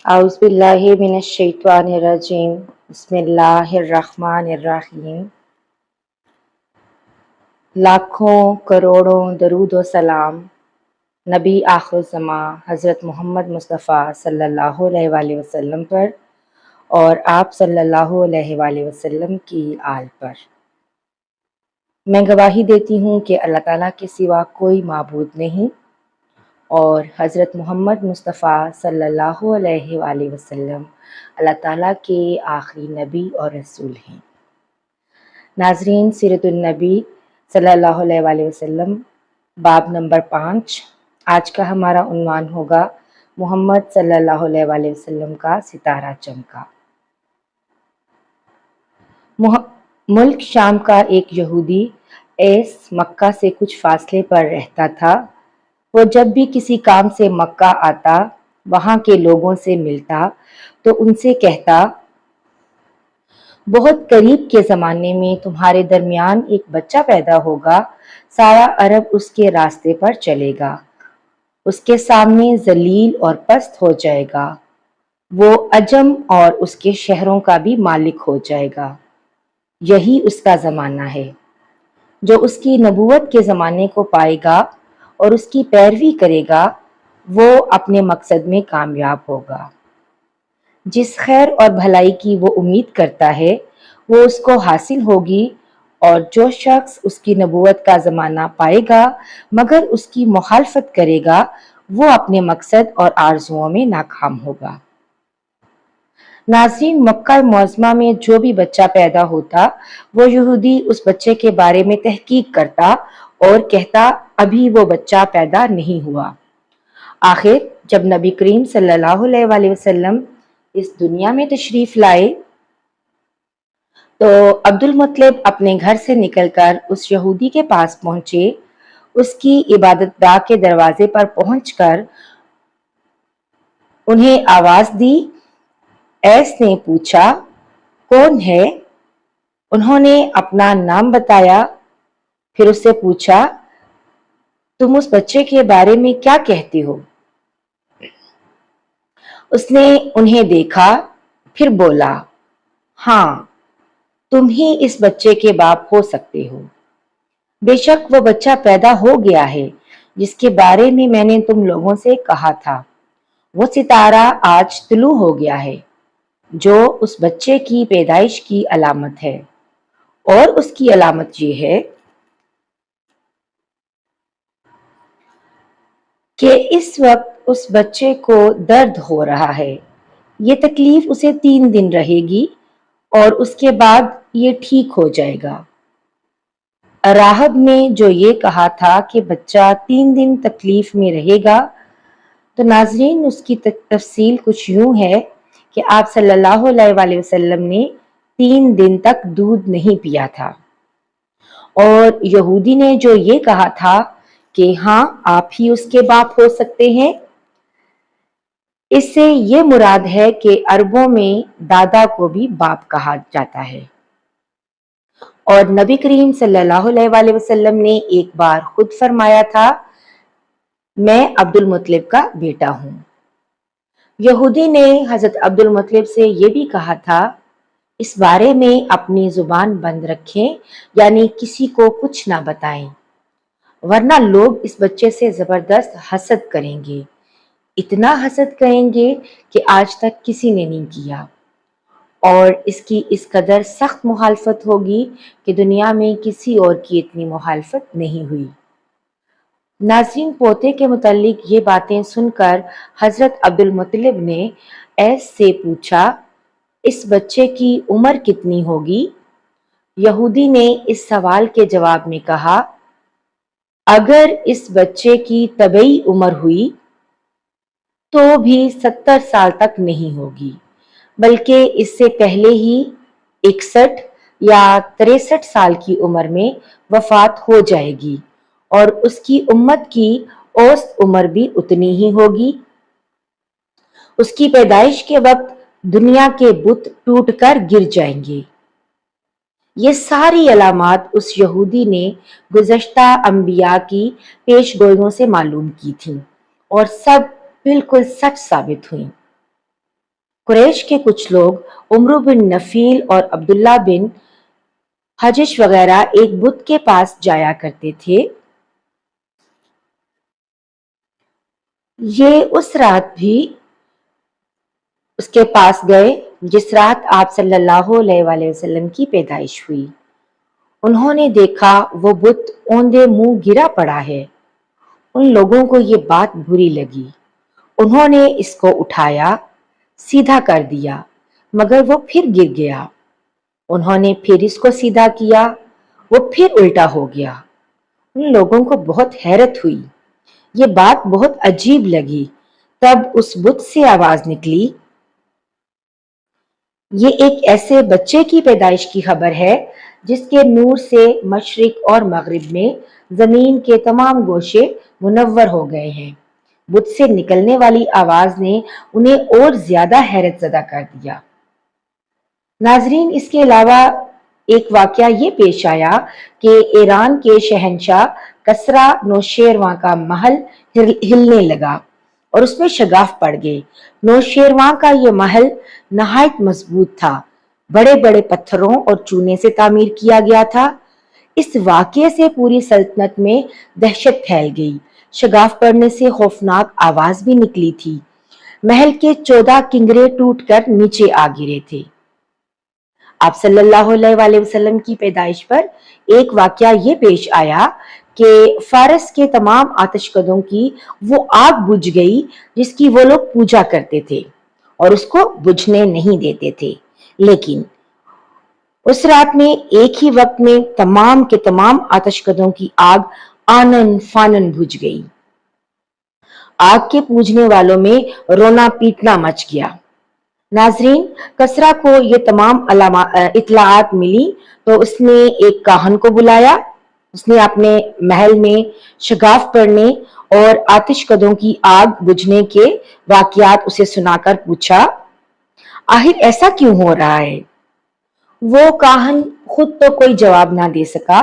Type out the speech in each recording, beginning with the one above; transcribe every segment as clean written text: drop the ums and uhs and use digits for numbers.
अऊज़ु बिल्लाहि मिनश्शैतानिर्रजीम बिस्मिल्लाहिर्रहमानिर्रहीम। लाखों करोड़ों दरूद व सलाम नबी आखिरुज़्ज़मा हज़रत मोहम्मद मुस्तफ़ा सल्लल्लाहु अलैहि वसल्लम पर और आप सल्लल्लाहु अलैहि वसल्लम की आल पर। मैं गवाही देती हूँ कि अल्लाह ताला के सिवा कोई माबूद नहीं और हज़रत मोहम्मद मुस्तफ़ा सल्लल्लाहु अलैहि वसल्लम अल्लाह ताला के आखिरी नबी और रसूल हैं। नाज़रीन, सीरतुन नबी सल्लल्लाहु अलैहि वसल्लम बाब नंबर 5। आज का हमारा उन्वान होगा मोहम्मद सल्लल्लाहु अलैहि वसल्लम का सितारा चमका। मुल्क शाम का एक यहूदी ऐस मक्का से कुछ फासले पर रहता था। वो जब भी किसी काम से मक्का आता, वहाँ के लोगों से मिलता तो उनसे कहता, बहुत करीब के ज़माने में तुम्हारे दरमियान एक बच्चा पैदा होगा, सारा अरब उसके रास्ते पर चलेगा, उसके सामने जलील और पस्त हो जाएगा, वो अजम और उसके शहरों का भी मालिक हो जाएगा। यही उसका ज़माना है। जो उसकी नबूवत के ज़माने को पाएगा और उसकी पैरवी करेगा, वो अपने मकसद में कामयाब होगा। जिस खैर और भलाई की वो उम्मीद करता है, वो उसको हासिल होगी, और जो शख्स उसकी नबूवत का ज़माना पाएगा मगर उसकी मुखालफत करेगा, वो अपने मकसद और आरजुओं में नाकाम होगा। नाज़रीन, मक्का मुअज़्ज़मा में जो भी बच्चा पैदा होता, वो यहूदी उस बच्चे के बारे में तहकीक करता और कहता, अभी वो बच्चा पैदा नहीं हुआ। आखिर जब नबी करीम सल्लल्लाहु अलैहि वसल्लम इस दुनिया में तशरीफ लाए तो अब्दुल मुत्तलिब अपने घर से निकलकर उस यहूदी के पास पहुंचे। उसकी इबादतगाह के दरवाजे पर पहुंचकर उन्हें आवाज दी। ऐस ने पूछा, कौन है? उन्होंने अपना नाम बताया। फिर उससे पूछा, तुम उस बच्चे के बारे में क्या कहती हो? उसने उन्हें देखा, फिर बोला, हाँ, तुम ही इस बच्चे के बाप हो सकते हो। बेशक वो बच्चा पैदा हो गया है जिसके बारे में मैंने तुम लोगों से कहा था। वो सितारा आज तुलू हो गया है जो उस बच्चे की पैदाइश की अलामत है, और उसकी अलामत ये है कि इस वक्त उस बच्चे को दर्द हो रहा है। ये तकलीफ उसे 3 दिन रहेगी और उसके बाद ये ठीक हो जाएगा। राहब ने जो ये कहा था कि बच्चा 3 दिन तकलीफ में रहेगा, तो नाजरीन उसकी तफसील कुछ यूं है कि आप सल्लल्लाहु अलैहि वसल्लम ने 3 दिन तक दूध नहीं पिया था, और यहूदी ने जो ये कहा था कि हाँ, आप ही उसके बाप हो सकते हैं, इससे ये मुराद है कि अरबों में दादा को भी बाप कहा जाता है। और नबी करीम सल्लल्लाहु अलैहि वसल्लम ने एक बार खुद फरमाया था, मैं अब्दुल मुत्तलिब का बेटा हूँ। यहूदी ने हजरत अब्दुल मुत्तलिब से ये भी कहा था, इस बारे में अपनी जुबान बंद रखें, यानी किसी को कुछ ना बताएं, वरना लोग इस बच्चे से जबरदस्त हसद करेंगे, इतना हसद करेंगे कि आज तक किसी ने नहीं किया, और इसकी इस कदर सख्त मुखालफत होगी कि दुनिया में किसी और की इतनी मुखालफत नहीं हुई। नाज़रीन, पोते के मुतालिक ये बातें सुनकर हजरत अब्दुल मुत्तलिब ने ऐस से पूछा, इस बच्चे की उम्र कितनी होगी? यहूदी ने इस सवाल के जवाब में कहा, अगर इस बच्चे की तबई उम्र हुई तो भी 70 साल तक नहीं होगी, बल्कि इससे पहले ही 61 या 63 साल की उम्र में वफात हो जाएगी, और उसकी उम्मत की औसत उम्र भी उतनी ही होगी। उसकी पैदाइश के वक्त दुनिया के बुत टूटकर गिर जाएंगे। ये सारी अलामात उस यहूदी ने गुज़श्ता अंबिया की पेशगोइयों से मालूम की थीं, और सब बिल्कुल सच साबित हुई। कुरैश के कुछ लोग उम्र बिन नफील और अब्दुल्ला बिन हजिश वगैरह एक बुत के पास जाया करते थे। ये उस रात भी उसके पास गए जिस रात आप सल्लल्लाहु अलैहि वसल्लम की पैदाइश हुई। उन्होंने देखा वो बुत औंधे मुंह गिरा पड़ा है। उन लोगों को ये बात बुरी लगी। उन्होंने इसको उठाया, सीधा कर दिया, मगर वो फिर गिर गया। उन्होंने फिर इसको सीधा किया, वो फिर उल्टा हो गया। उन लोगों को बहुत हैरत हुई। ये बात बहुत अजीब लगी। तब उस बुत से आवाज निकली, ये एक ऐसे बच्चे की पैदाइश की खबर है जिसके नूर से मशरिक और मगरिब में जमीन के तमाम गोशे मुनव्वर हो गए हैं। बुत से निकलने वाली आवाज ने उन्हें और ज्यादा हैरत ज़दा कर दिया। नाजरीन, इसके अलावा एक वाकया ये पेश आया कि ईरान के शहंशाह कसरा नौशेरवां का महल हिलने लगा और उसमें शगाफ पड़ गए। नौशेरवां का ये महल नहायत मजबूत था, बड़े बड़े पत्थरों और चूने से तामीर किया गया था। इस वाकये से पूरी सल्तनत में दहशत फैल गई। शगाफ पड़ने से खौफनाक आवाज भी निकली थी। महल के 14 किंगरे टूटकर नीचे आ गिरे थे। आप सल्लल्लाहु अलैहि वसल्लम की पैदाइश पर एक वाकया ये पेश आया कि फारस के तमाम आतिशकदों की वो आग बुझ गई जिसकी वो लोग पूजा करते थे और उसको बुझने नहीं देते थे। लेकिन उस रात में एक ही वक्त में तमाम के तमाम आतिशकदों की आग आनन फानन बुझ गई। आग के पूजने वालों में रोना पीटना मच गया। नाजरीन, कसरा को ये तमाम इतलाआत मिली तो उसने एक काहन को बुलाया। उसने अपने महल में शगाफ पड़ने और आतिशकदों की आग बुझने के वाकयात उसे सुनाकर पूछा, आखिर ऐसा क्यों हो रहा है? वो काहन खुद तो कोई जवाब ना दे सका।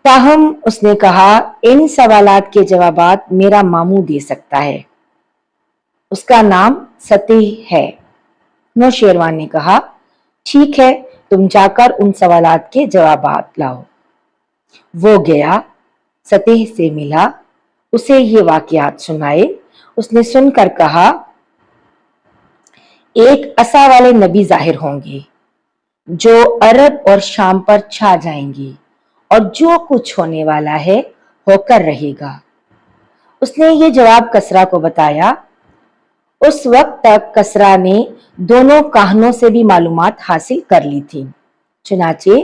ताहम उसने कहा, इन सवालात के जवाबात मेरा मामू दे सकता है, उसका नाम सतीह है। नौशेरवान ने कहा, ठीक है, तुम जाकर उन सवालात के जवाबात लाओ। वो गया, सतीह से मिला, उसे ये वाकयात सुनाए। उसने सुनकर कहा, एक असा वाले नबी जाहिर होंगे जो अरब और शाम पर छा जाएंगे और जो कुछ होने वाला है होकर रहेगा। उसने ये जवाब कसरा को बताया। उस वक्त तक कसरा ने दोनों काहनों से भी मालूमात हासिल कर ली थी। चुनाचे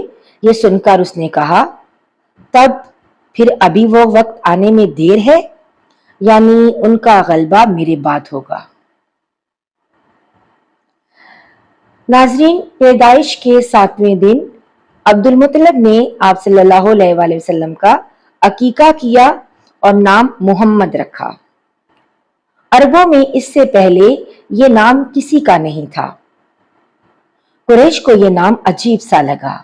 ये सुनकर उसने कहा, तब फिर अभी वो वक्त आने में देर है, यानी उनका गलबा मेरे बाद होगा। नाजरीन, पैदाइश के 7वें दिन अब्दुल मुत्तलिब ने आप सल्लल्लाहु अलैहि वसल्लम का अकीका किया और नाम मोहम्मद रखा। अरबों में इससे पहले ये नाम किसी का नहीं था। कुरैश को ये नाम अजीब सा लगा।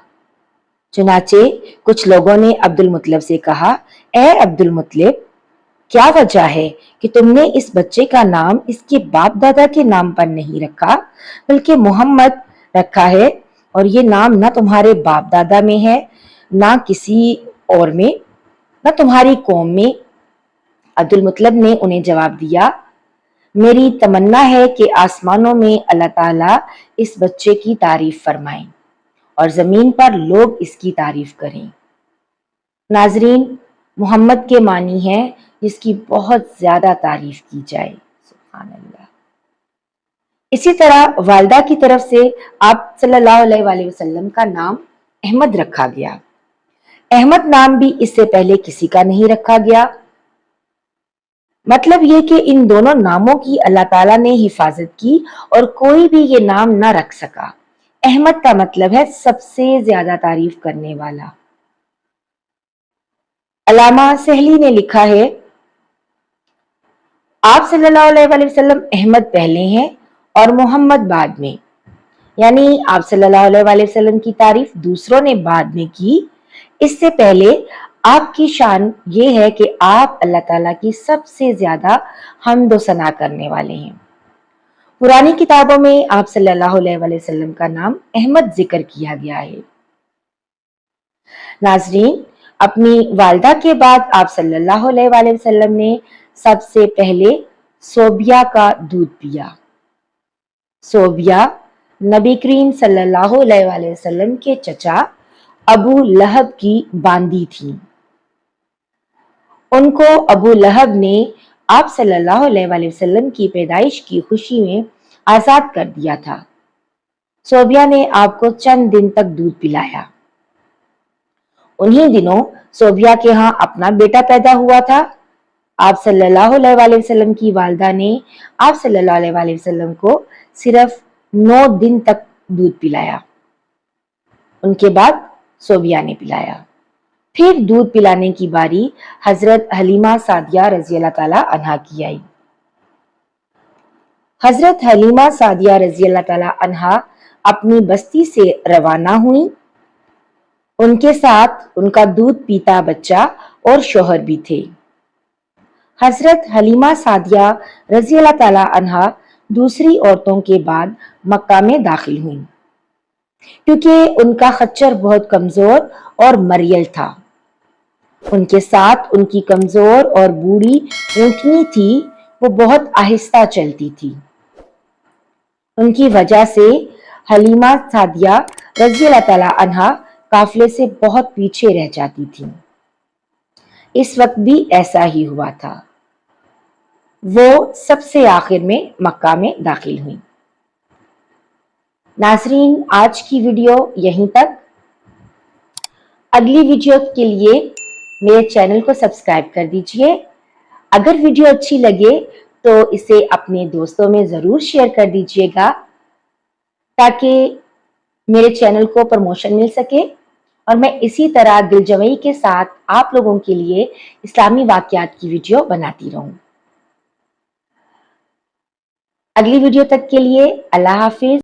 चुनाचे कुछ लोगों ने अब्दुल मुत्तलिब से कहा, ए अब्दुल मुत्तलिब, क्या वजह है कि तुमने इस बच्चे का नाम इसके बाप दादा के नाम पर नहीं रखा बल्कि मोहम्मद रखा है, और ये नाम ना तुम्हारे बाप दादा में है, ना किसी और में, ना तुम्हारी कौम में। अब्दुल मुत्तलिब ने उन्हें जवाब दिया, मेरी तमन्ना है कि आसमानों में अल्लाह ताला इस बच्चे की तारीफ फरमाएं और जमीन पर लोग इसकी तारीफ करें। नाजरीन, मोहम्मद के मानी है जिसकी बहुत ज्यादा तारीफ की जाए। सुभान अल्लाह। इसी तरह वालिदा की तरफ से आप सल्लल्लाहु अलैहि वसल्लम का नाम अहमद रखा गया। अहमद नाम भी इससे पहले किसी का नहीं रखा गया। मतलब ये कि इन दोनों नामों की अल्लाह ताला ने हिफाजत की और कोई भी ये नाम ना रख सका। अहमद का मतलब है सबसे ज्यादा तारीफ करने वाला। अल्लामा सहली ने लिखा है, आप सल्लल्लाहु अलैहि वसल्लम अहमद पहले हैं और मोहम्मद बाद में, यानी आप सल्लल्लाहु अलैहि वसल्लम की तारीफ दूसरों ने बाद में की। इससे पहले आपकी शान ये है कि आप अल्लाह ताला की सबसे ज्यादा हम्द व सना करने वाले हैं। पुरानी किताबों में आप सल्लल्लाहु अलैहि वसल्लम का नाम अहमद जिक्र किया गया है। नाजरीन, अपनी वालदा के बाद आप सल्लल्लाहु अलैहि वसल्लम ने सबसे पहले सोबिया का दूध पिया। सोबिया नबी करीम सल्लल्लाहु अलैहि वसल्लम के चचा अबू लहब की बांदी थी। उनको अबू लहब ने आप सल्लल्लाहु अलैहि वसल्लम की पैदाइश की खुशी में आजाद कर दिया था। सोबिया ने आपको चंद दिन तक दूध पिलाया। उन्हीं दिनों सोबिया के यहाँ अपना बेटा पैदा हुआ था। आप सल्लल्लाहु अलैहि वसल्लम की वालदा ने आप सल्लल्लाहु अलैहि वसल्लम को सिर्फ 9 दिन तक दूध पिलाया। उनके बाद सोबिया ने पिलाया। फिर दूध पिलाने की बारी हजरत हलीमा सादिया रजी अल्लाह ताला अन्हा की आई। हजरत हलीमा सादिया रजी अल्लाह ताला अन्हा अपनी बस्ती से रवाना हुई। उनके साथ उनका दूध पीता बच्चा और शोहर भी थे। हजरत हलीमा सादिया रजी अल्लाह ताला अन्हा दूसरी औरतों के बाद मक्का में दाखिल हुई, क्योंकि उनका खच्चर बहुत कमजोर और मरियल था। उनके साथ उनकी कमजोर और बूढ़ी ऊँटनी थी, वो बहुत आहिस्ता चलती थी। उनकी वजह से हलीमा सादिया रजी अल्लाह ताला अन्हा काफिले से बहुत पीछे रह जाती थी। इस वक्त भी ऐसा ही हुआ था। वो सबसे आखिर में मक्का में दाखिल हुई। नाजरीन, आज की वीडियो यहीं तक। अगली वीडियो के लिए मेरे चैनल को सब्सक्राइब कर दीजिए। अगर वीडियो अच्छी लगे तो इसे अपने दोस्तों में जरूर शेयर कर दीजिएगा, ताकि मेरे चैनल को प्रमोशन मिल सके और मैं इसी तरह दिलजमई के साथ आप लोगों के लिए इस्लामी वाक़यात की वीडियो बनाती रहूं। अगली वीडियो तक के लिए अल्लाह हाफिज।